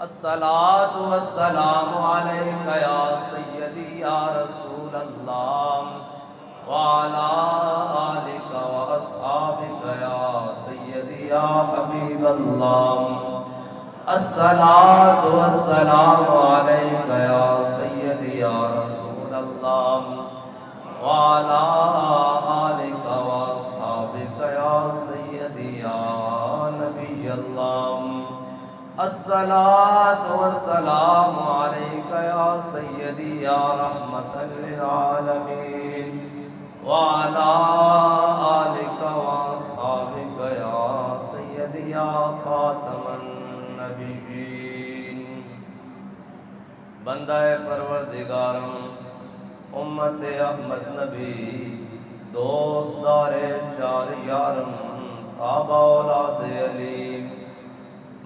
الصلاۃ والسلام علیک یا سیدی یا رسول اللہ وعلی آلک واصحابک یا سیدی یا حبیب اللہ۔ الصلاۃ والسلام علیک یا سیدی یا رسول اللہ وعلی آلک واصحابک یا سیدی یا نبی اللہ۔ الصلاۃ والسلام علیک یا سیدی یا رحمۃ للعالمین وعلی آلک واصحابک یا سیدی یا خاتم النبیین۔ بندہ پروردگارم، امت احمد نبی، دوست دار چار یارم، تابع اولاد علی،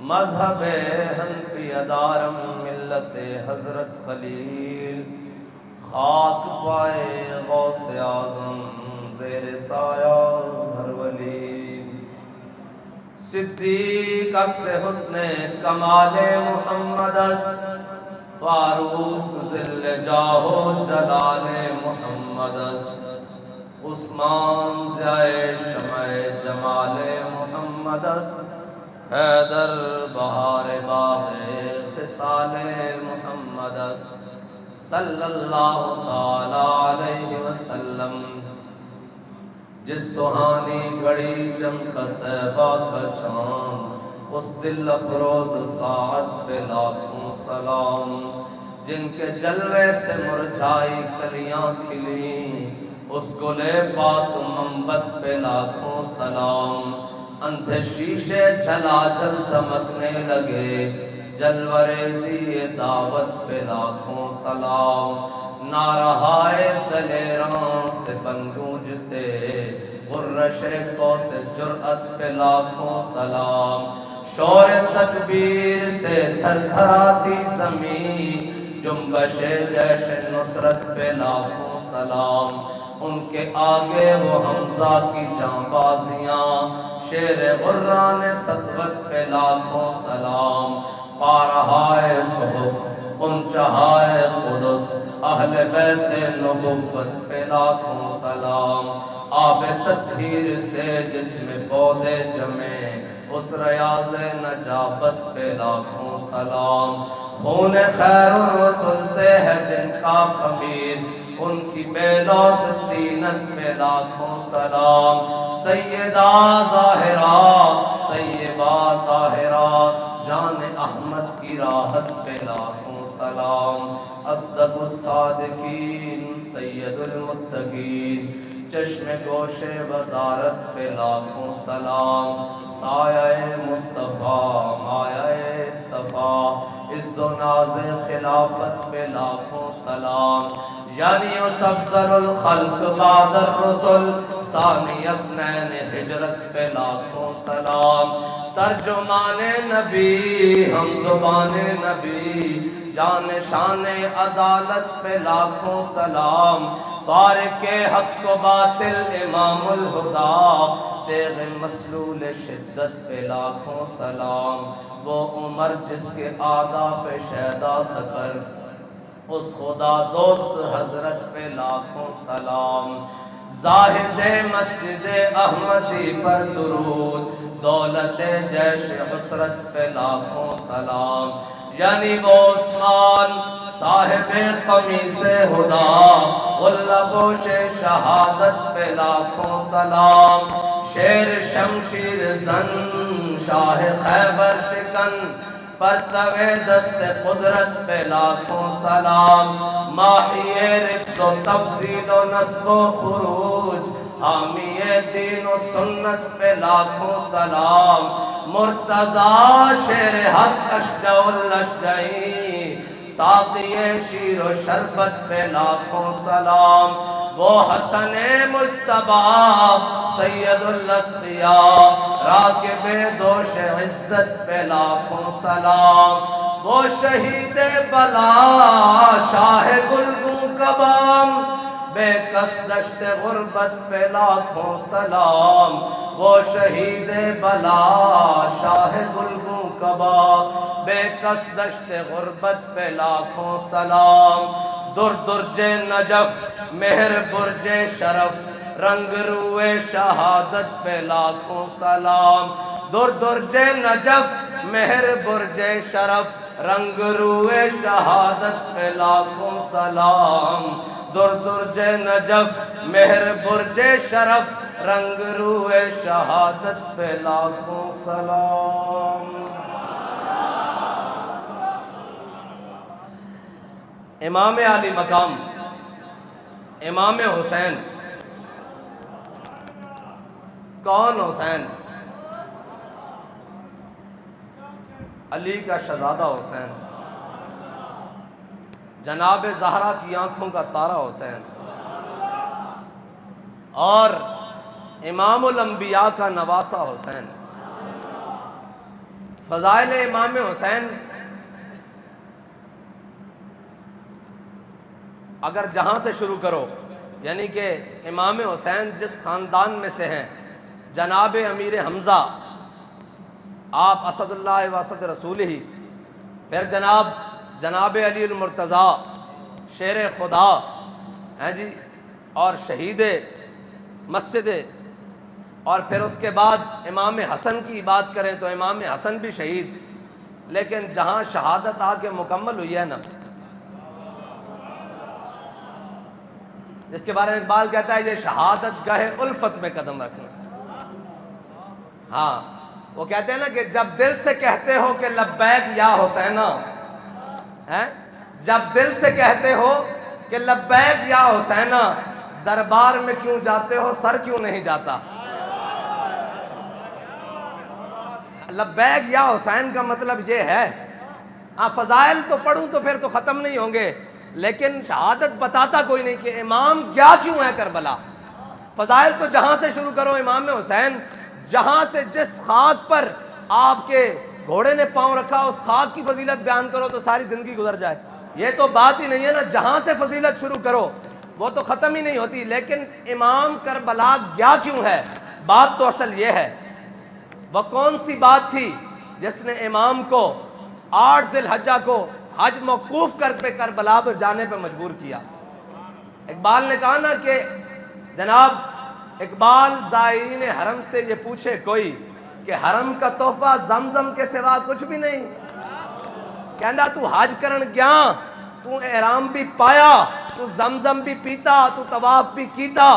مذہب حنفی دارم، ملت حضرت خلیل، خاک پائے غوث اعظم، زیر سایہ ہر ولی، صدیق عکس حسن کمال محمد است، فاروق ذل جاہ و جلال محمد است، عثمان ضیاء شمع جمال محمد است، حیدر بہار باغ خصال محمد است، صلی اللہ تعالی علیہ وسلم۔ جس سہانی گھڑی چمکت طیبہ کا چاند، اس دل افروز ساعت پہ لاکھوں سلام، جن کے جلوے سے مرجھائی کلیاں کھلیں، اس گلے پاک منبت پہ لاکھوں سلام، اندھے شیشے جھلا جل دمکنے لگے، جلوریزی دعوت پہ لاکھوں سلام، نارہائے دلیراں سے بن گونجتے، غرش کو سے جرأت پہ لاکھوں سلام، شور تکبیر سے تھر تھراتی زمین، جنبش جیش نصرت پہ لاکھوں سلام، ان کے آگے وہ حمزہ کی جانبازیاں، شیر غران سطوت پہ لاکھوں سلام، پارہائے صحف انچہائے قدس، اہل بیت نبوت پہ لاکھوں سلام، آب تطہیر سے جس میں پودے جمے، اس ریاض نجابت پہ لاکھوں سلام، خون خیر الرسل سے ہے جن کا خمیر، ان کی بے لوث طینت پہ لاکھوں سلام، سیدہ ظاہرہ طیبہ طاہرہ، جان احمد کی راحت پہ لاکھوں سلام، اصدق الصادقین سید المتقین، چشم گوش وزارت پہ لاکھوں سلام، سایہ مصطفیٰ مایہ اصطفیٰ، عز و ناز خلافت پہ لاکھوں سلام، یعنی اس افضل الخلق بعد الرسل، ثانی اثنین ہجرت پہ لاکھوں سلام، ترجمان نبی ہم زبان نبی، جان شان عدالت پہ لاکھوں سلام، فارق حق و باطل امام الہدا، تیغ مسلول شدت پہ لاکھوں سلام، وہ عمر جس کے آداب پہ شیدا سفر، اس خدا دوست حضرت پہ لاکھوں سلام، زاہد مسجد احمدی پر درود، دولت جیش حسرت پہ لاکھوں سلام، یعنی وہ عثمان صاحب قمیص ہدا، غلبوش شہادت پہ لاکھوں سلام، شیر شمشیر زن شاہ خیبر شکن، پرتوے دست قدرت پہ لاکھوں سلام، ماحی رفت و تفضیل و نسب و خروج، حامی دین و سنت پہ لاکھوں سلام، مرتضی شیر حق اشجع الاشجعین، ساقی شیر و شربت پہ لاکھوں سلام، وہ حسن مجتبیٰ سید الاسقیاء، راکب دوش عزت پہ لاکھوں سلام، وہ شہید بلا شاہ گلگوں کبام، بے کس دشت غربت پہ لاکھوں سلام، وہ شہید بلا شاہ گلگوں کبا، بے کس دشت غربت پہ لاکھوں سلام، در درج نجف مہر برج شرف، رنگ روئے شہادت پہ لاکھوں سلام، در درج نجف مہر برج شرف، رنگ روئے شہادت پہ لاکھوں سلام، در درج نجف مہر برج شرف، رنگ روئے شہادت پہ لاکھوں سلام۔ امام علی مقام امام حسین، کون حسین؟ علی کا شہزادہ حسین، جناب زہرا کی آنکھوں کا تارا حسین، اور امام الانبیاء کا نواسہ حسین۔ فضائل امام حسین اگر جہاں سے شروع کرو، یعنی کہ امام حسین جس خاندان میں سے ہیں، جناب امیر حمزہ آپ اسد اللہ و اسد رسول ہی، پھر جناب علی المرتضیٰ شیر خدا ہیں جی، اور شہید مسجد، اور پھر اس کے بعد امام حسن کی بات کریں تو امام حسن بھی شہید، لیکن جہاں شہادت آ کے مکمل ہوئی ہے نا، جس کے بارے میں اقبال کہتا ہے یہ شہادت گاہ الفت میں قدم رکھنا۔ ہاں وہ کہتے ہیں نا کہ جب دل سے کہتے ہو کہ لبیک یا حسینہ، جب دل سے کہتے ہو کہ لبیک یا حسینہ، دربار میں کیوں جاتے ہو سر کیوں نہیں جاتا؟ لبیک یا حسین کا مطلب یہ ہے، فضائل تو پڑھوں تو پھر تو ختم نہیں ہوں گے، لیکن شہادت بتاتا کوئی نہیں کہ امام کیا کیوں ہے کربلا۔ فضائل تو جہاں سے شروع کرو امام حسین، جہاں سے جس خاک پر آپ کے گھوڑے نے پاؤں رکھا اس خاک کی فضیلت بیان کرو تو ساری زندگی گزر جائے۔ یہ تو بات ہی نہیں ہے نا، جہاں سے فضیلت شروع کرو وہ تو ختم ہی نہیں ہوتی۔ لیکن امام کربلا گیا کیوں ہے؟ بات تو اصل یہ ہے، وہ کون سی بات تھی جس نے امام کو 8 ذی الحجہ کو حج موقوف کر پہ کربلا پر جانے پہ مجبور کیا؟ اقبال نے کہا نا کہ جناب اقبال زائرین حرم سے یہ پوچھے کوئی کہ حرم کا تحفہ زمزم کے سوا کچھ بھی نہیں، کہندا تو حج کرن گیا، تو احرام بھی پایا، تو زمزم بھی پیتا، تو طواف بھی کیتا،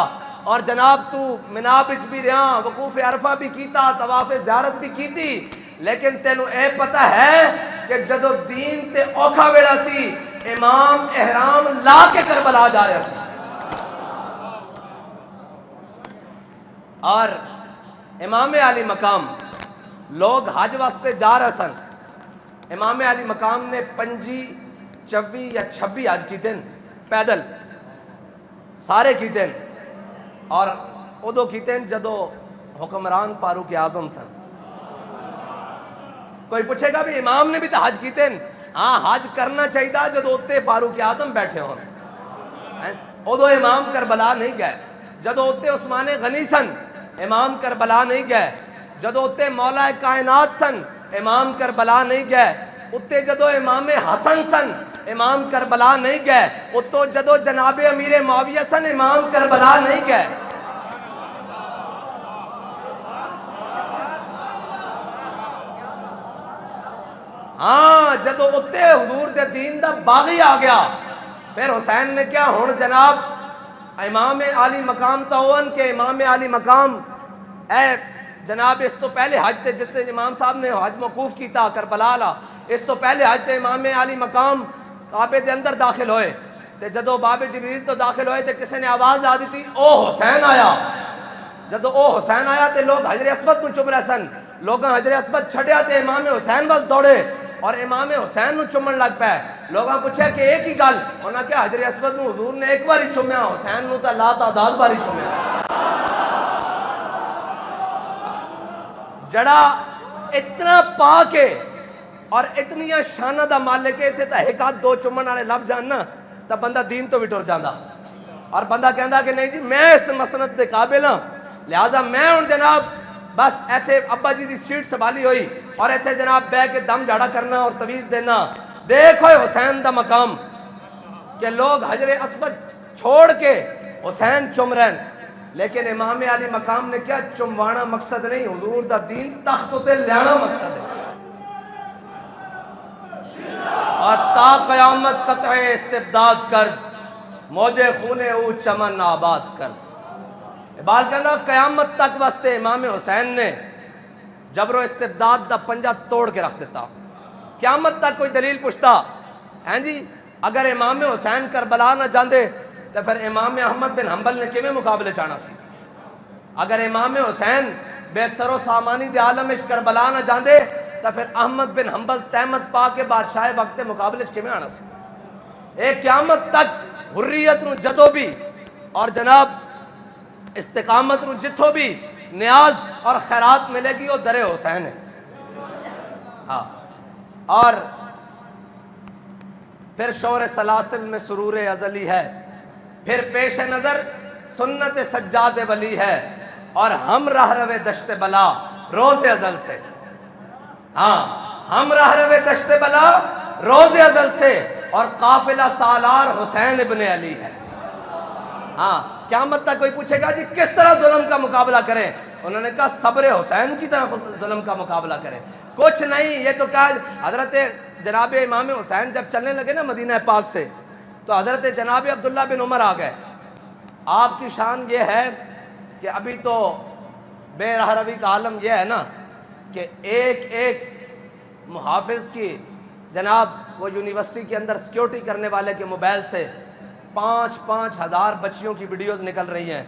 اور جناب تو منا بچ بھی رہا، وقوف عرفہ بھی کیتا، طواف زیارت بھی کیتی، لیکن تینوں اے پتہ ہے کہ جدو دین تے اوکھا ویڑا سی امام احرام لا کے کربلا جا رہا سی، اور امام علی مقام لوگ حج واسطے جا رہے سن، امام علی مقام نے 25 24 یا 26 حج کی دن پیدل سارے کی دن، اور ادو کی دن جدو حکمران فاروق اعظم سن۔ کوئی پوچھے گا بھی امام نے بھی تو حج کی دن، ہاں حج کرنا چاہیے جدو اتے فاروق اعظم بیٹھے ہوں، ادو امام کربلا نہیں گئے، جدو اتے عثمان غنی سن امام کربلا نہیں گئے، جدو اتے مولا کائنات سن امام کربلا نہیں گئے، اتے جدو امام حسن سن امام کربلا نہیں گئے، اتو جدو جناب امیر معاویہ سن امام کربلا نہیں گئے۔ ہاں جدو اتے حضور دے دین دا باغی آ گیا، پھر حسین نے کیا ہون جناب امام علی مقام تاون کے امام علی مقام اے جناب اس تو پہلے حج تے جس نے امام صاحب نے حج موقوف کیتا کربلا لا، اس تو پہلے حج تے امام علی مقام کعبے دے اندر داخل ہوئے تے جدو باب جبریل تو داخل ہوئے تے کسی نے آواز لا دی تھی او حسین آیا، جدو او حسین آیا تے لوگ حجر اسود نو چوم رہے سن، لوگاں حجر اسود چھڑیا تے امام حسین وال دوڑے اور امام حسین نو چومن لگ پے، لوگاں پوچھا کہ ایک ہی گل، انہاں کہ حجر اسود نو حضور نے ایک بار ہی چومیا، حسین نو تے لا تعداد بار ہی چومیا۔ جڑا اتنا پا کے اور اتنی شانہ دا مالک ہے تے ایک آدھ دو چومن والے لب جاننا تا بندہ دین تو بھی ٹر جاندا، اور بندہ کہندا کہ نہیں جی میں اس مسند دے قابل ہاں، لہذا میں ہن جناب بس ایتھے ابا جی دی سیٹ سنبھالی ہوئی اور ایتھے جناب بہ کے دم جھاڑا کرنا اور تویز دینا. دیکھو حسین دا مقام کہ لوگ حجر اسود چھوڑ کے حسین چم رہے ہیں. لیکن امام علی مقام نے کیا چموانا مقصد نہیں, حضور دا دین تخت تے لیانا مقصد ہے. اور تا قیامت قطع استبداد کر, موجے خون او چمن آباد کر. بات کرنا قیامت تک واسطے امام حسین نے جبر و استبداد دا پنجہ توڑ کے رکھ دیتا. قیامت تک کوئی دلیل پوچھتا ہیں جی اگر امام حسین کربلا نہ جاندے تو پھر امام احمد بن حنبل نے کیویں مقابلے چانا سی. اگر امام حسین بے سر و سامانی دے عالم وچ کربلا نہ جاندے تو پھر احمد بن حنبل تہمت پا کے بادشاہ وقت مقابلے وچ کیویں آنا سی. ایک قیامت تک حریت نو جدو بھی اور جناب استقامت نو جتھو بھی نیاز اور خیرات ملے گی وہ در حسین ہے. ہاں اور پھر شور سلاسل میں سرور ازلی ہے, پھر پیش نظر سنت سجاد ولی ہے, اور ہم راہ روے دشت بلا روز ازل سے. ہاں ہم راہ روے دشت بلا روز ازل سے, اور قافلہ سالار حسین ابن علی ہے. ہاں قیامت تک کوئی پوچھے گا جی کس طرح ظلم کا مقابلہ کریں, انہوں نے کہا صبر حسین کی طرح ظلم کا مقابلہ کریں. کچھ نہیں, یہ تو کہا حضرت جناب امام حسین جب چلنے لگے نا مدینہ پاک سے تو حضرت جناب عبداللہ بن عمر آ گئے. آپ کی شان یہ ہے کہ ابھی تو بے راہ روی کا عالم یہ ہے نا کہ ایک ایک محافظ کی جناب وہ یونیورسٹی کے اندر سیکیورٹی کرنے والے کے موبائل سے 5,000 ہزار بچیوں کی ویڈیوز نکل رہی ہیں.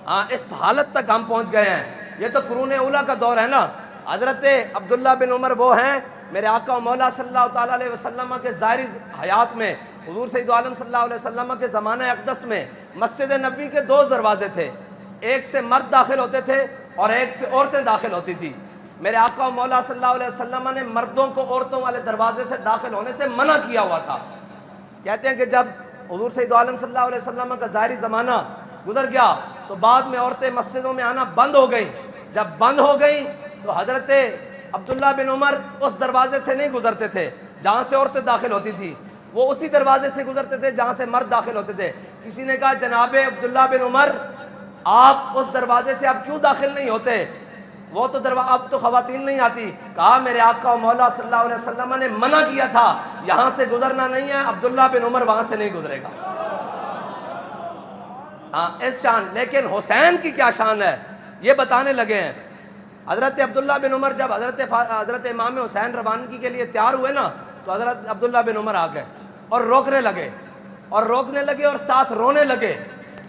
ہاں اس حالت تک ہم پہنچ گئے ہیں. یہ تو قرون اولیٰ کا دور ہے نا. حضرت عبداللہ بن عمر وہ ہیں میرے آقا و مولا صلی اللہ تعالیٰ علیہ وسلم کے ظاہری حیات میں, حضور سید عالم صلی اللہ علیہ وسلم کے زمانہ اقدس میں مسجد نبوی کے 2 دروازے تھے, ایک سے مرد داخل ہوتے تھے اور ایک سے عورتیں داخل ہوتی تھی. میرے آقا و مولا صلی اللہ علیہ وسلم نے مردوں کو عورتوں والے دروازے سے داخل ہونے سے منع کیا ہوا تھا. کہتے ہیں کہ جب حضور سید عالم صلی اللہ علیہ وسلم کا ظاہری زمانہ گزر گیا تو بعد میں عورتیں مسجدوں میں آنا بند ہو گئیں. جب بند ہو گئیں تو حضرت عبداللہ بن عمر اس دروازے سے نہیں گزرتے تھے جہاں سے عورتیں داخل ہوتی تھی, وہ اسی دروازے سے گزرتے تھے جہاں سے مرد داخل ہوتے تھے. کسی نے کہا جناب عبداللہ بن عمر آپ اس دروازے سے اب کیوں داخل نہیں ہوتے, وہ تو اب تو خواتین نہیں آتی. کہا میرے آقا و مولا صلی اللہ علیہ وسلم نے منع کیا تھا, یہاں سے گزرنا نہیں ہے, عبداللہ بن عمر وہاں سے نہیں گزرے گا. ہاں اس شان. لیکن حسین کی کیا شان ہے یہ بتانے لگے ہیں. حضرت عبداللہ بن عمر جب حضرت امام حسین روانگی کے لیے تیار ہوئے نا تو حضرت عبداللہ بن عمر آ گئے اور روکنے لگے اور ساتھ رونے لگے,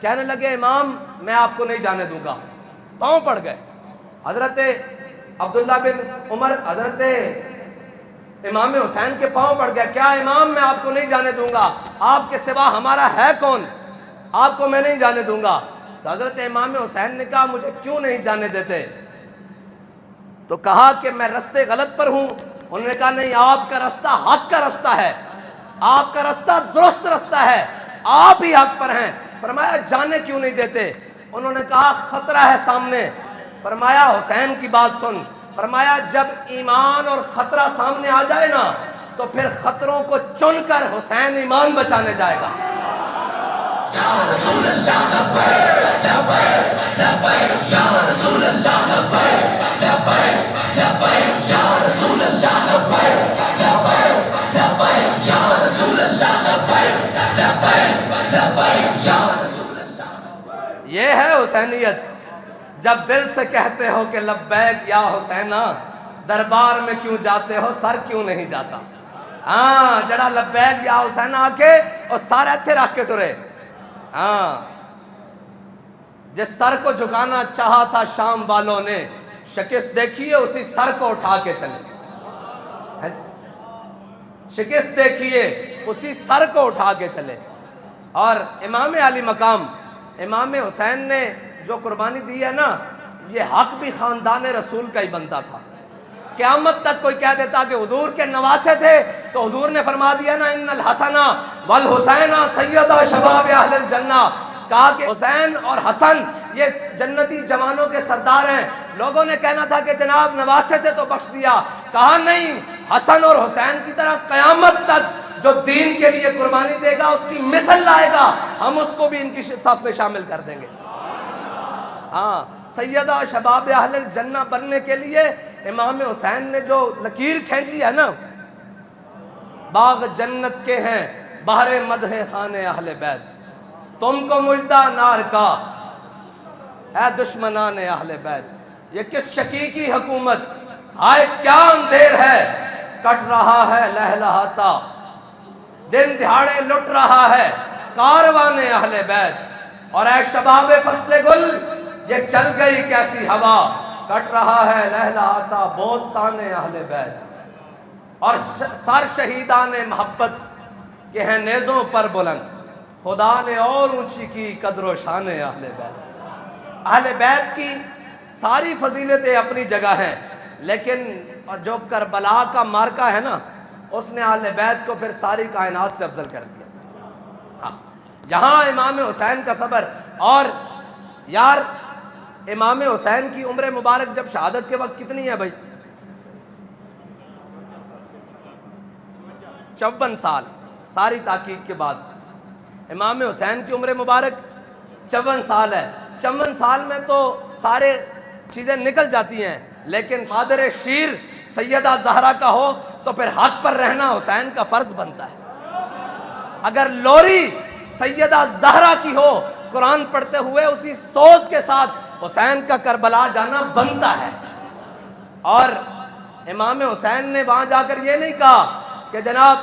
کہنے لگے امام میں آپ کو نہیں جانے دوں گا. پاؤں پڑ گئے. حضرت عبداللہ بن عمر حضرت امام حسین کے پاؤں پڑ گیا, کیا امام میں آپ کو نہیں جانے دوں گا, آپ کے سوا ہمارا ہے کون, آپ کو میں نہیں جانے دوں گا. تو حضرت امام حسین نے کہا مجھے کیوں نہیں جانے دیتے, تو کہا کہ میں رستے غلط پر ہوں. انہوں نے کہا نہیں, آپ کا رستہ حق کا رستہ ہے, آپ کا رستہ درست رستہ ہے, آپ ہی حق پر ہیں. فرمایا جانے کیوں نہیں دیتے, انہوں نے کہا خطرہ ہے سامنے. فرمایا حسین کی بات سن. فرمایا جب ایمان اور خطرہ سامنے آ جائے نا تو پھر خطروں کو چن کر حسین ایمان بچانے جائے گا. یا رسول اللہ لبیک لبیک لبیک یا رسول اللہ لبیک لبیک لبیک یا رسول اللہ لبیک لبیک لبیک یا رسول اللہ لبیک لبیک لبیک یا رسول اللہ. یہ ہے حسینیت. جب دل سے کہتے ہو کہ لبیک یا حسینہ, دربار میں کیوں جاتے ہو سر کیوں نہیں جاتا. ہاں جڑا لبیک یا حسینہ آ کے اور سارے ایتھے رکھ کے ٹرے. ہاں جس سر کو جھکانا چاہا تھا شام والوں نے, شکست دیکھیے اسی سر کو اٹھا کے چلے. شکست دیکھیے اسی سر کو اٹھا کے چلے. اور امام علی مقام امام حسین نے جو قربانی دی ہے نا, یہ حق بھی خاندان رسول کا ہی بنتا تھا. قیامت تک کوئی کہہ دیتا کہ حضور کے نواسے تھے تو حضور نے فرما دیا نا ان الحسن والحسین سیدا شباب اہل الجنہ. کہا کہ حسین اور حسن یہ جنتی جوانوں کے سردار ہیں. لوگوں نے کہنا تھا کہ جناب نواسے تھے تو بخش دیا. کہا نہیں، حسن اور حسین کی طرح قیامت تک جو دین کے لیے قربانی دے گا اس کی مثل لائے گا، ہم اس کو بھی ان کی صف میں شامل کر دیں گے. ہاں، سیدہ شباب اہل الجنہ بننے کے لیے امام حسین نے جو لکیر کھینچی ہے نا، باغ جنت کے ہیں بہر مدح خان اہل بیت، تم کو مجدہ نار کا اے دشمنان اہل بیت. یہ کس شقی کی حکومت، ہائے کیا اندھیر ہے، کٹ رہا ہے لہلہاتا، دن دہاڑے لٹ رہا ہے کاروان اہل بیت. اور اے شباب فصل گل، یہ چل گئی کیسی ہوا، کٹ رہا ہے لہلہاتا بوستان اہل بیت. اور سر شہیدان محبت کے ہیں نیزوں پر بلند، خدا نے اور اونچی کی قدر و شان اہل بیت. اہل بیت کی ساری فضیلتیں اپنی جگہ ہیں، لیکن جو کربلا کا مارکا ہے نا، اس نے اہل بیت کو پھر ساری کائنات سے افضل کر دیا. یہاں امام حسین کا صبر. اور یار امام حسین کی عمر مبارک جب شہادت کے وقت کتنی ہے بھائی؟ 54 سال. ساری تحقیق کے بعد امام حسین کی عمر مبارک 54 سال ہے. 54 سال میں تو سارے چیزیں نکل جاتی ہیں، لیکن مادر شیر سیدہ زہرا کا ہو تو پھر حق پر رہنا حسین کا فرض بنتا ہے. اگر لوری سیدہ زہرا کی ہو، قرآن پڑھتے ہوئے اسی سوز کے ساتھ حسین کا کربلا جانا بنتا ہے. اور امام حسین نے وہاں جا کر یہ نہیں کہا کہ جناب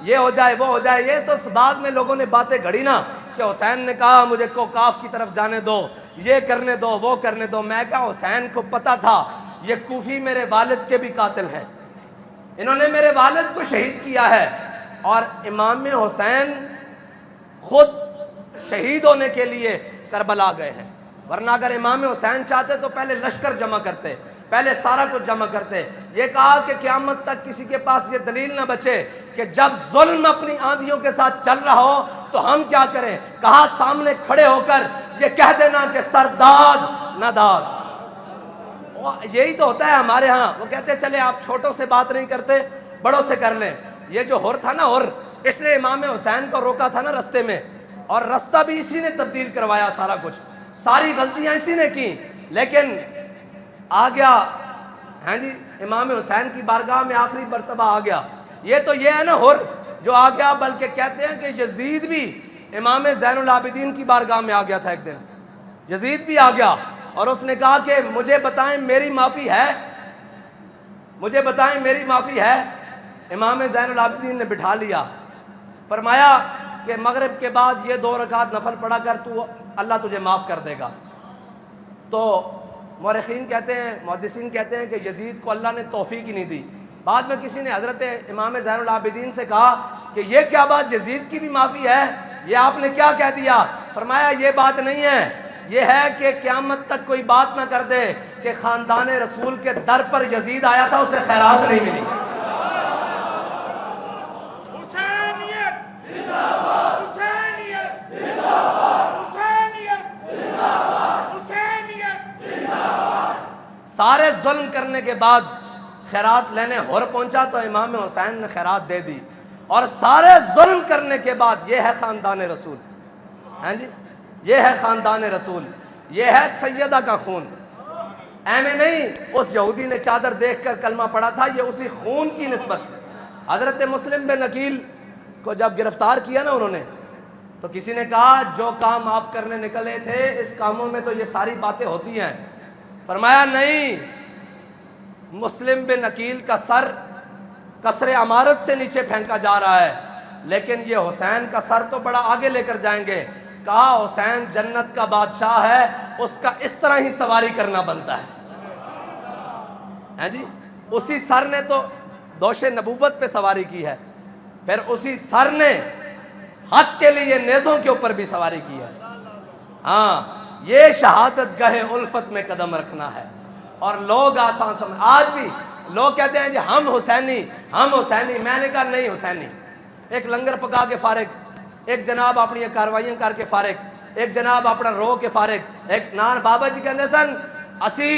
یہ ہو جائے وہ ہو جائے. یہ تو بعد میں لوگوں نے باتیں گھڑی نا کہ حسین نے کہا مجھے کوکاف کی طرف جانے دو، یہ کرنے دو وہ کرنے دو. میں کہا حسین کو پتا تھا یہ کوفی میرے والد کے بھی قاتل ہیں، انہوں نے میرے والد کو شہید کیا ہے. اور امام حسین خود شہید ہونے کے لیے کربلا گئے ہیں. ورنہ اگر امام حسین چاہتے تو پہلے لشکر جمع کرتے، پہلے سارا کچھ جمع کرتے. یہ کہا کہ قیامت تک کسی کے پاس یہ دلیل نہ بچے کہ جب ظلم اپنی آندھیوں کے ساتھ چل رہا ہو تو ہم کیا کریں. کہا سامنے کھڑے ہو کر یہ کہہ دینا کہ سرداد نہ داد. یہی تو ہوتا ہے ہمارے ہاں. وہ کہتے ہیں چلے آپ چھوٹوں سے بات نہیں کرتے، بڑوں سے کر لیں. یہ جو ہور تھا نا، ہور اس نے امام حسین کو روکا تھا نا رستے میں، اور رستہ بھی اسی نے تبدیل کروایا. سارا کچھ، ساری غلطیاں اسی نے کی. لیکن آ گیا، ہاں جی، امام حسین کی بارگاہ میں آخری مرتبہ آ گیا. یہ تو یہ ہے نا ہور جو آ گیا. بلکہ کہتے ہیں کہ یزید بھی امام زین العابدین کی بارگاہ میں آ گیا تھا. ایک دن یزید بھی آ گیا اور اس نے کہا کہ مجھے بتائیں میری معافی ہے، مجھے بتائیں میری معافی ہے. امام زین العابدین نے بٹھا لیا، فرمایا کہ مغرب کے بعد یہ 2 رکعت نفل پڑھا کر، تو اللہ تجھے معاف کر دے گا. تو مورخین کہتے ہیں، محدثین کہتے ہیں کہ یزید کو اللہ نے توفیق ہی نہیں دی. بعد میں کسی نے حضرت امام زین العابدین سے کہا کہ یہ کیا بات، یزید کی بھی معافی ہے، یہ آپ نے کیا کہہ دیا؟ فرمایا یہ بات نہیں ہے، یہ ہے کہ قیامت تک کوئی بات نہ کر دے کہ خاندان رسول کے در پر یزید آیا تھا، اسے خیرات نہیں ملی. سارے ظلم کرنے کے بعد خیرات لینے ہور پہنچا تو امام حسین نے خیرات دے دی. اور سارے ظلم کرنے کے بعد یہ ہے خاندان رسول. ہاں جی، یہ ہے خاندان رسول، یہ ہے سیدہ کا خون. ایویں نہیں اس یہودی نے چادر دیکھ کر کلمہ پڑھا تھا، یہ اسی خون کی نسبت. حضرت مسلم بن عقیل کو جب گرفتار کیا نا انہوں نے، تو کسی نے کہا جو کام آپ کرنے نکلے تھے اس کاموں میں تو یہ ساری باتیں ہوتی ہیں. فرمایا نہیں، مسلم بن عقیل کا سر قصر عمارت سے نیچے پھینکا جا رہا ہے، لیکن یہ حسین کا سر تو بڑا آگے لے کر جائیں گے. کہا حسین جنت کا بادشاہ ہے، اس کا اس طرح ہی سواری کرنا بنتا ہے. ہیں جی، اسی سر نے تو دوش نبوت پہ سواری کی ہے، پھر اسی سر نے حق کے لیے نیزوں کے اوپر بھی سواری کی ہے. ہاں، یہ شہادت گاہ الفت میں قدم رکھنا ہے. اور لوگ آسان سمجھ، آج بھی لوگ کہتے ہیں جی ہم حسینی ہم حسینی. میں نے کہا نہیں حسینی. ایک لنگر پکا کے فارغ، ایک جناب اپنی کاروائیاں کر کے فارغ، ایک جناب اپنا رو کے فارغ ایک نان بابا جی کہندے سن اسی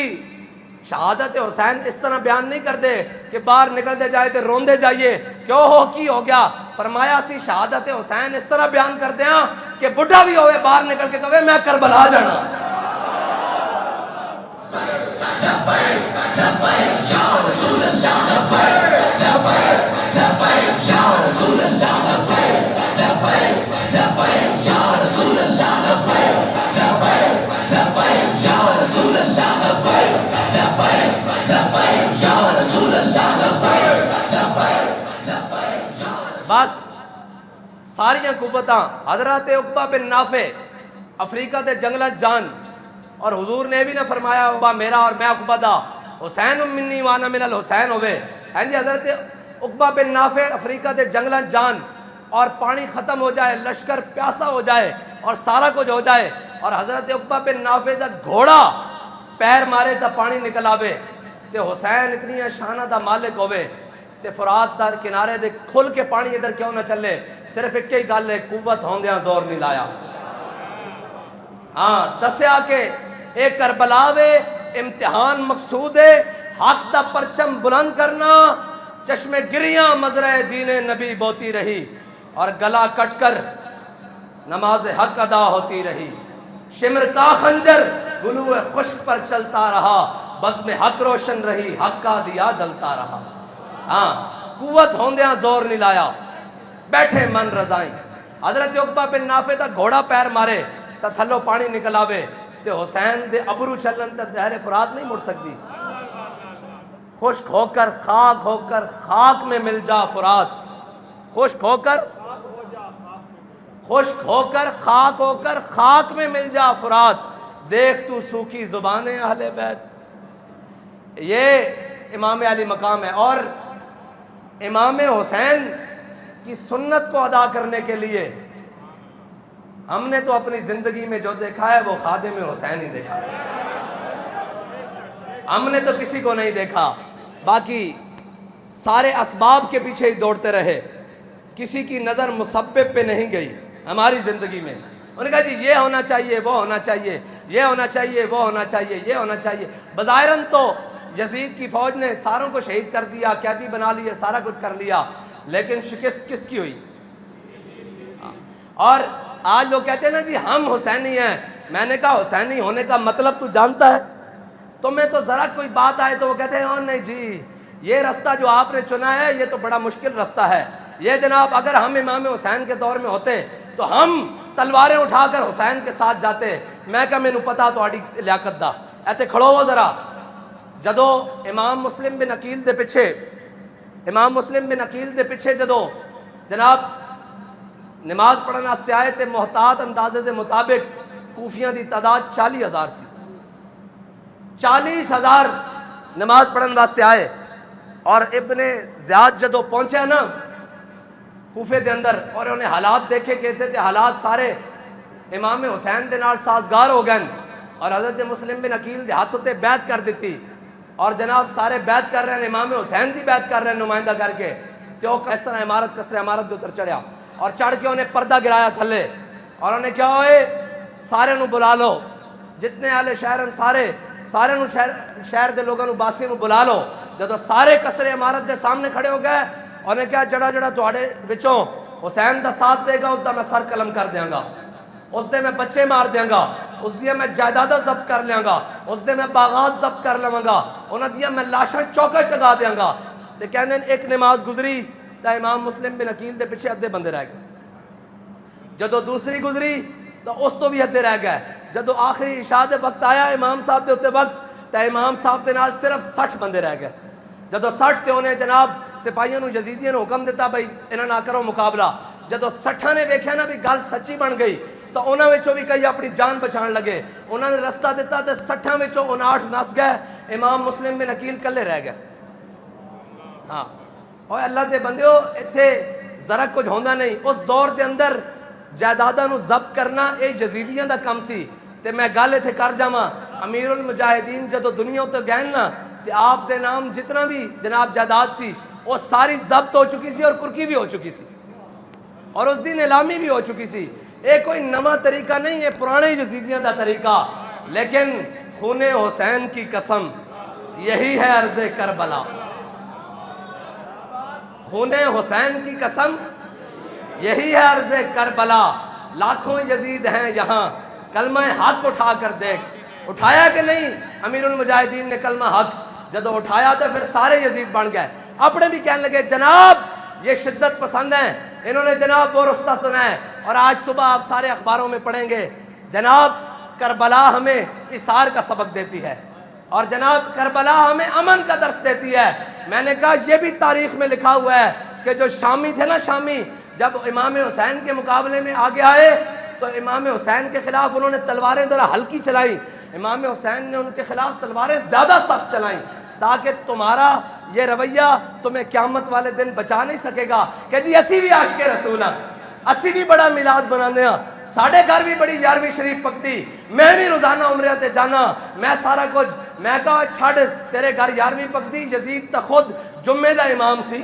شہادت حسین اس طرح بیان نہیں کرتے کہ باہر نکلتے جائے تو روندے جائیے کیوں ہو کی ہو گیا. فرمایا اسی شہادت حسین اس طرح بیان کرتے ہیں کہ بڈھا بھی ہوئے باہر نکل کے کہے میں کربلا جانا. بس ساریاں قوتاں حضرت عقبہ بن نافع افریقہ دے جنگلات جان اور حضور نے بھی نہ فرمایا عقبہ میرا اور میں عقبہ دا حسین منی وانا من الحسین ہوئے. ہاں جی حضرت عقبہ بن نافع افریقہ دے جنگلات جان اور پانی ختم ہو جائے لشکر پیاسا ہو جائے اور سارا کچھ ہو جائے اور حضرت عقبہ بن نافع دا گھوڑا پیر مارے تا پانی نکل آوے تے حسین اتنی شانہ دا مالک ہوئے تے فرات دار کنارے دے کھل کے پانی ادھر کیوں نہ چلے. صرف ایک ہی گل ہے قوت ہوندیاں زور نہیں لایا. ہاں دسیا کہ اے کربلا وے امتحان مقصود ہے حق دا پرچم بلند کرنا چشم گریاں مزرع دین نبی بوتی رہی اور گلا کٹ کر نماز حق ادا ہوتی رہی. شمر کا خنجر گلو خشک پر چلتا رہا بزم حق روشن رہی حق کا دیا جلتا رہا. ہاں قوت ہوندیاں زور نہیں لایا بیٹھے من رضائیں. حضرت عقبہ بن نافع دا گھوڑا پیر مارے تا تھلو پانی نکل آوے تے حسین دے ابرو چلن تے دہر فرات نہیں مڑ سکتی. خشک ہو کر خاک میں مل جا فرات خشک ہو کر خاک میں مل جا فرات دیکھ تو سوکھی زبانیں اہل بیت. یہ امام علی مقام ہے. اور امام حسین کی سنت کو ادا کرنے کے لیے ہم نے تو اپنی زندگی میں جو دیکھا ہے وہ خادم حسین ہی دیکھا ہے. ہم نے تو کسی کو نہیں دیکھا باقی سارے اسباب کے پیچھے ہی دوڑتے رہے. کسی کی نظر مسبب پہ نہیں گئی ہماری زندگی میں. انہوں نے کہا جی یہ ہونا چاہیے وہ ہونا چاہیے یہ ہونا چاہیے وہ ہونا چاہیے یہ ہونا چاہیے. بظاہراً تو یزید کی فوج نے ساروں کو شہید کر دیا قیدی بنا لیے سارا کچھ کر لیا لیکن شکست کس کی ہوئی. اور آج لوگ کہتے ہیں نا جی ہم حسینی ہیں. میں نے کہا حسینی ہونے کا مطلب تو جانتا ہے؟ تو میں تو ذرا کوئی بات آئے تو وہ کہتے ہیں ہاں نہیں جی یہ رستہ جو آپ نے چنا ہے یہ تو بڑا مشکل رستہ ہے. یہ جناب اگر ہم امام حسین کے دور میں ہوتے تو ہم تلواریں اٹھا کر حسین کے ساتھ جاتے. میں کہا میں نے پتا تو آڑی لیاقت دا ایتے کھڑو ہو ذرا. جدو امام مسلم بن عقیل دے پیچھے جدو جناب نماز پڑھنے واسطے آئے تے محتاط اندازے دے مطابق کوفیاں دی تعداد 40,000 سی. 40,000 نماز پڑھنے واسطے آئے اور ابن زیاد جدو پہنچے نا کوفے دے اندر اور انہیں حالات دیکھے کہتے تھے حالات سارے امام حسین دے نال سازگار ہو گئے اور حضرت مسلم بن عقیل دے ہاتھوں تے بیعت کر دیتی اور جناب سارے بیعت کر رہے ہیں امام حسین دی بیعت کر رہے ہیں نمائندہ کر کے. تو اس طرح عمارت کسر عمارت دے اتر چڑھیا اور چڑھ کے انہیں پردہ گرایا تھلے اور انہیں کیا ہوئے سارے نو بلا لو جتنے آلے شہرن سارے نو شہر دے لوگوں نو باسی نو بلا لو. جدو سارے کسر عمارت دے سامنے کھڑے ہو گئے انہیں کیا جڑا تواڈے وچوں حسین دا ساتھ دے گا اس دا میں سر قلم کر دیاں گا اس دے میں بچے مار دیاں گا اس دیا میں جائیداداں ضبط کر لیاں گا اس دے میں باغات ضبط کر لواں گا انہاں دیا میں لاشاں چوکٹ ٹگا دیاں گا. تے کہندے ایک نماز گزری تا امام مسلم بن عقیل دے پیچھے ادھے بندے رہ گئے. جدو دوسری گزری تو اس تو بھی ادھے رہ گئے. جدو آخری عشاء دے وقت آیا امام صاحب دے ہوتے وقت تا امام صاحب دے نال صرف 60 بندے رہ گئے. جدو 60 تے انہیں جناب سپاہیوں نو یزیدیاں نو حکم دیتا بھائی انہاں نہ کرو مقابلہ. جدو 60 نے ویکھیا نا بھی گل سچی بن گئی تو انہاں وچوں بھی کئی اپنی جان بچان لگے. انہاں نے رستہ دیتا تے 60 وچوں 59 نس گئے. امام مسلم بن عقیل کلے رہ گئے. ہاں اور اللہ دے بندیو ایتھے ذرا کچھ ہوندا نہیں. اس دور دے اندر جائیداداں نو ضبط کرنا اے یزیدیاں دا کم سی. تے میں گل ایتھے کر جاواں امیر المجاہدین جدو دنیا تے گئے نا تے آپ دے نام جتنا بھی جناب جائیداد سی وہ ساری ضبط ہو چکی سی اور کرکی بھی ہو چکی سی اور اس دن اعلامی بھی ہو چکی سی. یہ کوئی نواں طریقہ نہیں، یہ پرانے یزیدیوں کا طریقہ، لیکن خون حسین کی قسم یہی ہے عرض کربلا، خون حسین کی قسم یہی ہے عرض کربلا، لاکھوں یزید ہیں یہاں، کلمہ حق اٹھا کر دیکھ، اٹھایا کہ نہیں؟ امیر المجاہدین نے کلمہ حق جدو اٹھایا تو پھر سارے یزید بن گئے، اپنے بھی کہنے لگے جناب یہ شدت پسند ہیں، انہوں نے جناب وہ رستہ سنا ہے، اور آج صبح آپ سارے اخباروں میں پڑھیں گے جناب کربلا ہمیں اثار کا سبق دیتی ہے، اور جناب کربلا ہمیں امن کا درس دیتی ہے۔ میں نے کہا یہ بھی تاریخ میں لکھا ہوا ہے کہ جو شامی تھے نا، شامی جب امام حسین کے مقابلے میں آگے آئے تو امام حسین کے خلاف انہوں نے تلواریں ذرا ہلکی چلائیں، امام حسین نے ان کے خلاف تلواریں زیادہ سخت چلائیں، تاکہ تمہارا یہ رویہ تمہیں قیامت والے دن بچا نہیں سکے گا کہ جی اسی بھی عاشق رسول ہیں، اسی بھی بڑا میلاد بنانے ہیں، ساڑھے گھر بھی بڑی 11ویں شریف پکتی، میں بھی روزانہ عمرے تے جانا، میں سارا کچھ، میں کہا چھڑ تیرے گھر 11ویں پکتی، یزید تا خود جمعے دا امام سی،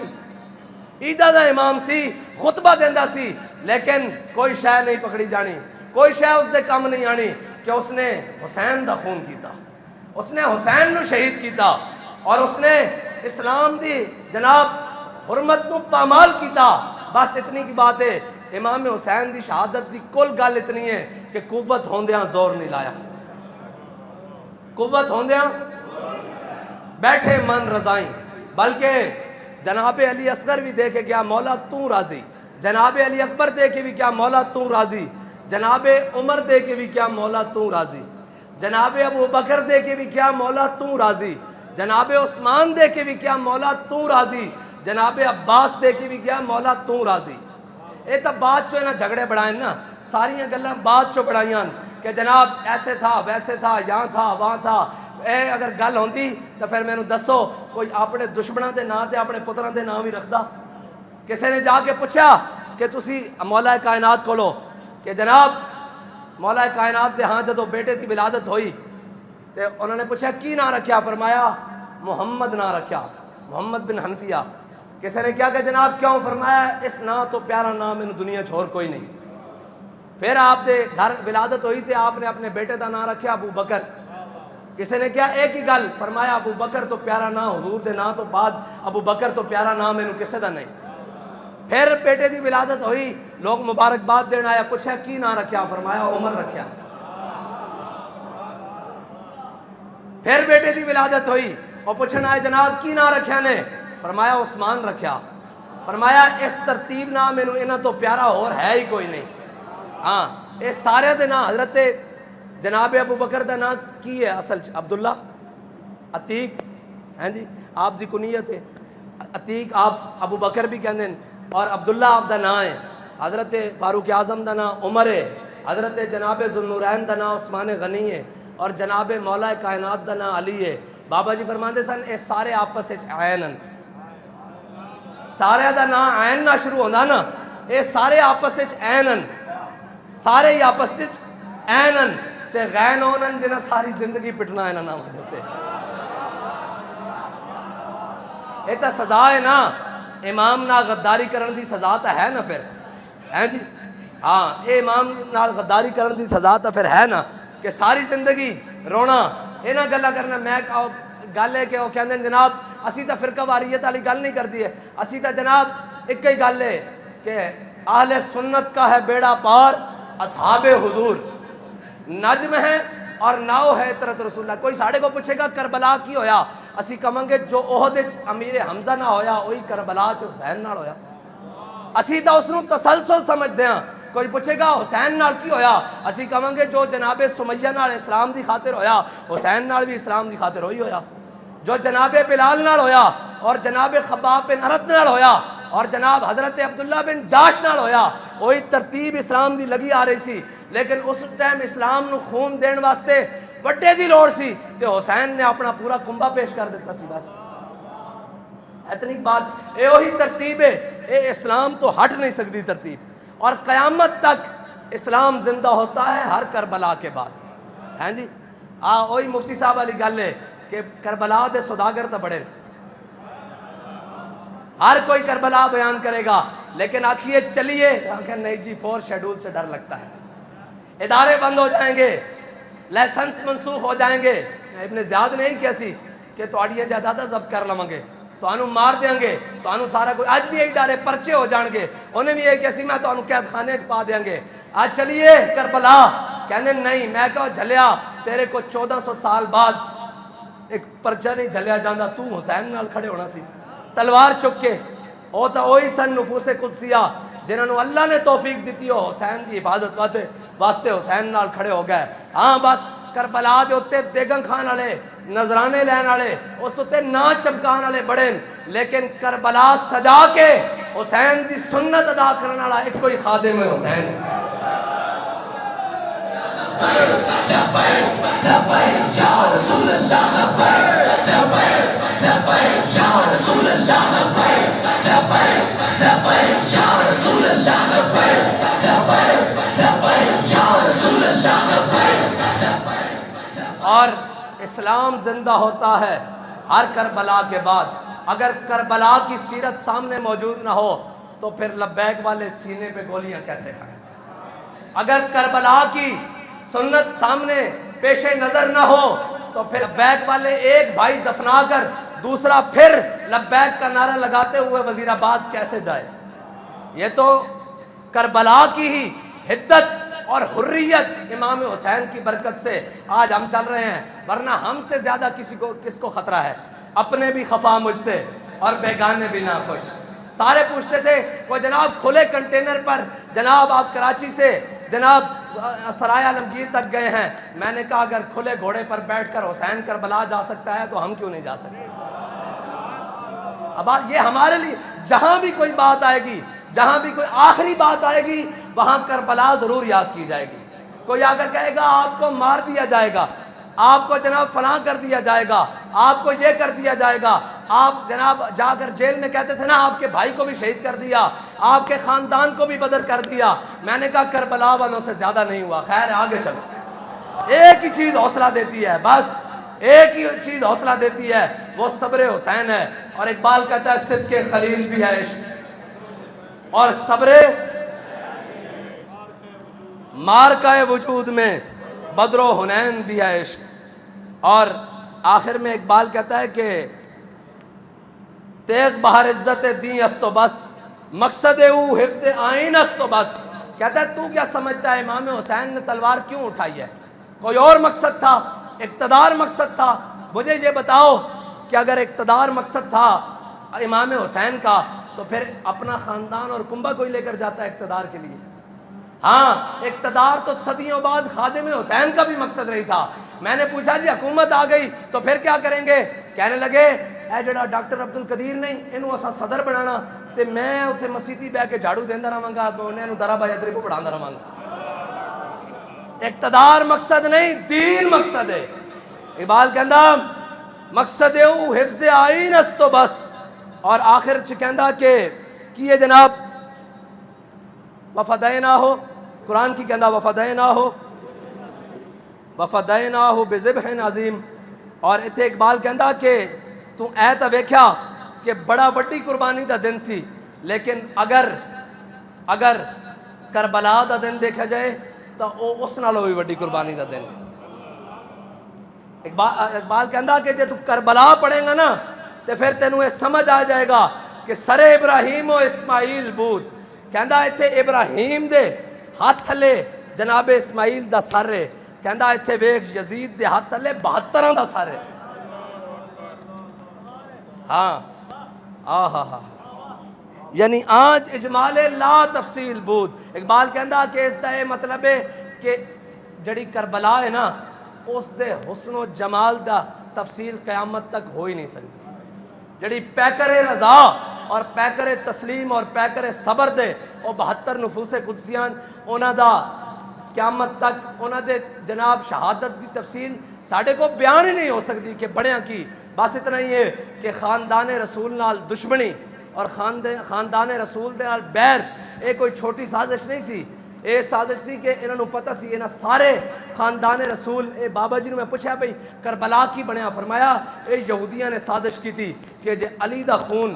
عیدہ دا امام سی، خطبہ دیندہ سی، لیکن کوئی شے نہیں پکڑی جانی، کوئی شے اس دے کم نہیں آنی کہ اس نے حسین دا خون کیتا، اس نے حسین نو شہید کیتا، اور اس نے اسلام دی جناب حرمت نو پامال کیتا۔ بس اتنی کی بات ہے، امام حسین دی شہادت دی کل گل اتنی ہے کہ قوت ہوندیاں زور نہیں لایا، قوت ہوندیاں بیٹھے من رضائیں، بلکہ جناب علی اصغر بھی دیکھے گیا مولا تو راضی، جناب علی اکبر دیکھے بھی کیا مولا تو راضی، جناب عمر دیکھے بھی کیا مولا تو راضی، جناب ابو بکر دیکھے بھی کیا مولا تو راضی، جناب عثمان دیکھے بھی کیا مولا تو راضی، جناب عباس دیکھے بھی کیا مولا تو راضی۔ اے تب بات چو ہے نا جھگڑے بڑھائیں نا، ساریاں گلاں بات چو بڑھائیاں کہ جناب ایسے تھا ویسے تھا یہاں تھا وہاں تھا، اے اگر گل ہوندی تو پھر میں نے دسو کوئی اپنے دشمنوں دے نام تے اپنے پتراں دے نام ہی رکھدا؟ کسی نے جا کے پوچھا کہ تسی مولا کائنات کولو کہ جناب مولا کائنات دے ہاں جدو بیٹے کی ولادت ہوئی تے انہوں نے پوچھا کی نام رکھیا؟ فرمایا محمد نام رکھیا، محمد بن حنفیہ۔ کسی نے کیا کہ جناب کیوں؟ فرمایا اس نام تو پیارا نام ان دنیا چھوڑ کوئی نہیں۔ پھر آپ دے گھر ولادت ہوئی تے آپ نے اپنے بیٹے دا نام رکھیا ابو بکر۔ کسی نے کیا ایک ہی گل، فرمایا ابو بکر تو پیارا نام حضور دے نام تو بعد ابو بکر تو پیارا نام انہوں کسے دا نہیں۔ پھر بیٹے دی ولادت ہوئی، لوگ مبارکباد دینا آیا، پوچھا کی نام رکھیا؟ فرمایا عمر رکھیا۔ پھر بیٹے دی ولادت ہوئی اور پوچھنا آئے جناب کی نام رکھیا نے؟ فرمایا عثمان رکھیا۔ فرمایا اس ترتیب نام انہوں انہاں تو پیارا اور ہے ہی کوئی نہیں۔ ہاں یہ سارے دے نام حضرت جناب ابو بکر دا نام کی ہے اصل عبداللہ عتیق ہیں جی، آپ دی کنیت ہے عتیق، آپ ابو بکر بھی کہندے ہیں، اور عبداللہ آپ دا نام ہے، حضرت فاروق اعظم دا نام عمر ہے، حضرت جناب ذوالنورین دا نام عثمان غنی ہے، اور جناب مولا کائنات دا نام علی ہے۔ بابا جی فرماندے سن اے سارے آپس وچ عین ہیں، سارے دا نام عین نہ شروع ہوندا نا، اے سارے آپس وچ عین ہیں، سارے ہی آپس وچ عین ہیں تے غین ہونن جنہاں ساری زندگی پٹنا انہاں نام دیتے۔ اے تا سزا ہے نا، امام نال غداری کرن دی سزا تا ہے نا پھر، ہیں جی ہاں اے امام نال غداری کرن دی سزا تا پھر ہے نا کہ ساری زندگی رونا انہاں گلا کرنا۔ میں گل ہے کہ وہ کہندے جناب اسی تا فرقہ واریت والی گل نہیں کرتی ہے، اسی تا جناب ایک ہی گل ہے کہ اہل سنت کا ہے بیڑا پار، اصحاب حضور نجم ہے اور ناؤ ہے عطرت رسول اللہ۔ کوئی ساڑھے کو پوچھے گا کربلا کی ہویا، اسی کہاں گے جو احد امیر حمزہ نہ ہویا وہی کربلا چ حسین نال ہویا، اسی تا اس نو تسلسل سمجھدے ہاں۔ کوئی پوچھے گا حسین نال کی ہویا، اسی کہاں گے جو جناب سمیہ نال اسلام دی خاطر ہویا حسین نال بھی اسلام دی خاطر ہوئی ہویا، جو جناب بلال نال ہویا اور جناب خباب بن ارت نال ہویا اور جناب حضرت عبداللہ بن جاش نال ہویا، وہی ترتیب اسلام دی لگی آ رہی سی، لیکن اس ٹائم اسلام نو خون دین واسطے بڑے دی لوڑ سی تے حسین نے اپنا پورا کنبہ پیش کر دیتا سی۔ بس اتنی بات، اے وہی ترتیب ہے، اے اسلام تو ہٹ نہیں سکتی ترتیب، اور قیامت تک اسلام زندہ ہوتا ہے ہر کربلا کے بعد، ہیں جی وہی مفتی صاحب والی گل ہے کہ کربلا دے سوداگر تا بڑے، ہر کوئی کربلا بیان کرے گا، لیکن آخیے چلیے، آخر نہیں جی 4 شیڈول سے ڈر لگتا ہے، ادارے بند ہو جائیں گے، لائسنس منسوخ ہو جائیں گے۔ ابن زیاد نہیں کیسی کہ تھوڑی جائیداد ضبط کر لواں گے، تو مار دیں گے، تو سارا کوئی اج بھی یہی ڈارے پرچے ہو جان گے، انہیں بھی یہ کیسی میں تو قید خانے پا دیں گے۔ آج چلیے کربلا، کہنے نہیں، میں کہو جھلیا تیرے کو 1400 سال بعد ایک پرچہ نہیں جھلیا جاندہ، تو حسین نال کھڑے ہونا سی تلوار چک کے، وہ تو وہی سن نفوس قدسیہ جنہوں نے اللہ نے توفیق دیتی ہو حسین دی حفاظت واسطے حسین نال کھڑے ہو گئے۔ ہاں بس کربلا دے اوتے دیگن کھان والے، نظرانے لین والے، اس اوتے نا چمکان والے بڑے، لیکن کربلا سجا کے حسین دی سنت ادا کرنے والا ایک کوئی خادم ہے حسین۔ اور اسلام زندہ ہوتا ہے ہر کربلا کے بعد۔ اگر کربلا کی سیرت سامنے موجود نہ ہو تو پھر لبیک والے سینے پہ گولیاں کیسے کھائیں؟ اگر کربلا کی سنت سامنے پیش نظر نہ ہو تو پھر لبیک والے ایک بھائی دفنا کر دوسرا پھر لبیک کا نعرہ لگاتے ہوئے وزیر آباد کیسے جائے؟ یہ تو کربلا کی ہی حدت اور حریت امام حسین کی برکت سے آج ہم چل رہے ہیں، ورنہ ہم سے زیادہ کس کو خطرہ ہے؟ اپنے بھی خفا مجھ سے اور بیگانے بھی ناخوش۔ سارے پوچھتے تھے وہ جناب کھلے کنٹینر پر، جناب آپ کراچی سے جناب سرائے عالمگیر تک گئے ہیں، میں نے کہا اگر کھلے گھوڑے پر بیٹھ کر حسین کربلا جا سکتا ہے تو ہم کیوں نہیں جا سکتے؟ اب یہ ہمارے لیے جہاں بھی کوئی بات آئے گی، جہاں بھی کوئی آخری بات آئے گی، وہاں کربلا ضرور یاد کی جائے گی۔ کوئی آ کر کہے گا آپ کو مار دیا جائے گا، آپ کو جناب فلاں کر دیا جائے گا، آپ کو یہ کر دیا جائے گا، آپ جناب جا کر جیل میں کہتے تھے نا آپ کے بھائی کو بھی شہید کر دیا، آپ کے خاندان کو بھی بدر کر دیا، میں نے کہا کربلا والوں سے زیادہ نہیں ہوا۔ خیر آگے چلو، ایک ہی چیز حوصلہ دیتی ہے، بس ایک ہی چیز حوصلہ دیتی ہے، وہ صبر حسین ہے۔ اور اقبال کہتا ہے صدق خلیل بھی ہے عشق، اور صبر مارکہ وجود میں بدر و حنین بھی ہے عشق۔ اور آخر میں اقبال کہتا ہے کہ تیغ بہر عزت دین است و بس، مقصد او حفظ آئین است و بس۔ کہتا ہے تو کیا سمجھتا ہے امام حسین نے تلوار کیوں اٹھائی ہے؟ کوئی اور مقصد تھا، اقتدار مقصد تھا؟ مجھے یہ بتاؤ کہ اگر اقتدار مقصد تھا امام حسین کا تو پھر اپنا خاندان اور کنبہ کوئی لے کر جاتا ہے اقتدار کے لیے؟ ہاں اقتدار تو صدیوں بعد خادم حسین کا بھی مقصد نہیں تھا۔ میں نے پوچھا جی حکومت آ گئی تو پھر کیا کریں گے؟ کہنے لگے اے جڑا ڈاکٹر عبد القدیر نہیں انہوں اسا صدر بنانا تے میں اتنے مسیتی بہ کے جھاڑو دیندہ رہاں گا، انہوں درا بائی ادری کو پڑھاندہ رہاں گا۔ اقتدار مقصد نہیں، دین مقصد ہے۔ اقبال کہندا مقصد او حفظ آئین است و بس، اور آخر کہندا کہ یہ جناب وفدینا ہو، قرآن کی کہندا وفدینا ہو وفدینا ہو بذبح عظیم۔ اور اتنے اقبال کہندا کہ تو اے تا ویکھیا کہ بڑا وڈی قربانی دا دن سی، لیکن اگر کربلا دا دن دیکھا جائے تو اس نالوں بھی وڈی قربانی دا دن ہے۔ اقبال کہندا کہ جے تو کربلا پڑھیں گا نا تو پھر تینوں یہ سمجھ آ جائے گا کہ سر ابراہیم و اسماعیل بود۔ کہندا ایتھے ابراہیم دے ہاتھ تھلے جناب اسماعیل دا سر ہے، کہندا ایتھے ویکھ یزید دے ہاتھ تھلے 72 دا سر ہے۔ ہاں ہاں یعنی آج اجمال لا تفصیل بود۔ اقبال کہندا کہ اس دا یہ مطلب ہے کہ جڑی کربلا ہے نا اس دے حسن و جمال دا تفصیل قیامت تک ہو ہی نہیں سکتی۔ جڑی پیکر رضا اور پیکر تسلیم اور پیکر صبر دے وہ 72 نفوس قدسیان اونا دا قیامت تک اونا دے جناب شہادت دی تفصیل ساڑھے کو بیان ہی نہیں ہو سکتی کہ بڑیاں کی۔ بس اتنا ہی ہے کہ خاندان رسول نال دشمنی اور خاندان رسول دے نال بیر اے کوئی چھوٹی سازش نہیں سی، اے سازش سی کہ انہوں نے پتہ سی انہاں سارے خاندان رسول۔ اے بابا جی نے میں پوچھا بھئی کربلا کی بنیا؟ فرمایا اے یہودیاں نے سازش کی تھی کہ جے علی دا خون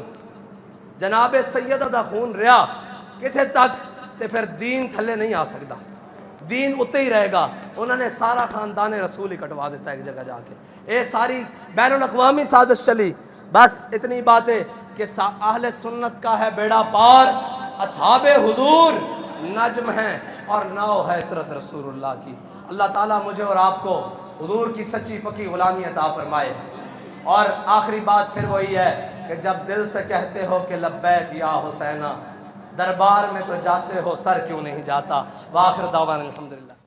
جناب سیدہ دا خون رہا کتنے تک تے پھر دین تھلے نہیں آ سکتا، دین اتنے ہی رہے گا۔ انہوں نے سارا خاندان رسول ہی کٹوا دیتا ایک جگہ جا کے، یہ ساری بین الاقوامی سازش چلی۔ بس اتنی بات ہے کہ اہل سنت کا ہے بیڑا پار، اصحاب حضور نجم ہیں اور ناؤ ہے عطرت رسول اللہ کی۔ اللہ تعالیٰ مجھے اور آپ کو حضور کی سچی پکی غلامی عطا فرمائے۔ اور آخری بات پھر وہی ہے کہ جب دل سے کہتے ہو کہ لبیک یا حسینہ، دربار میں تو جاتے ہو سر کیوں نہیں جاتا؟ وآخر دعوانا الحمدللہ۔